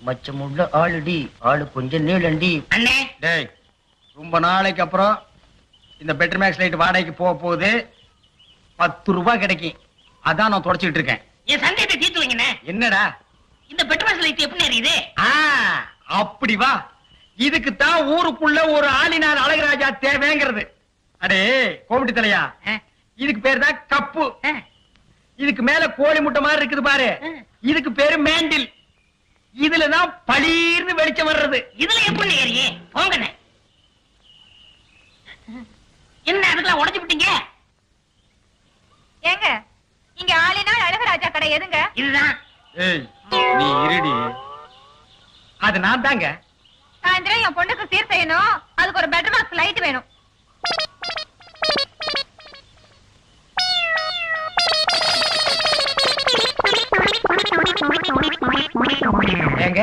மச்சமுள்ள ஆளுடி, ஆளு கொஞ்சம் நீளண்டி. அண்ணே டேய், ரொம்ப நாளைக்கு அப்புறம் இந்த பெட்டர் மேக்ஸ் லைட் வாடகைக்கு போக போகுது. 10 ரூபாய் கிடைக்கும். அதான் நான் தொடச்சிட்டு இருக்கேன். என் சந்தேகத்தை தீர்த்து வைங்கண்ணே. என்னடா? இந்த பெட்ரோல் லைட் எப்படி எரியுது? ஆ, அப்படி வா. இதுக்கு தான் ஊருக்குள்ள ஒரு ஆளினார் அழகுராஜா தேவைங்கிறது. அடே கோமிட்டி தலையா, இதுக்கு பேரு தான் கப்பு. இதுக்கு மேல கோழி முட்டை மாதிரி இருக்குது பாரு, இதுக்கு பேரு மேண்டில். இதுலதான் பளீர்னு வெளிச்சம் வர்றது. இதுல எப்படி ஏறியே போங்கண்ணே. என்ன அதுக்கெல்லாம் உடைச்சு விட்டீங்க? ஏங்க, இங்க ஆளினால் அழகராஜா கடை எதுங்க? இதுதான். ஏய், நீ இருடி. அது நான் தாங்க. சாயந்தரம் என் பொண்ணுக்கு சீர் செய்யணும். அதுக்கு ஒரு பெட்ரூம் பாக்ஸ் லைட் வேணும். ஏங்க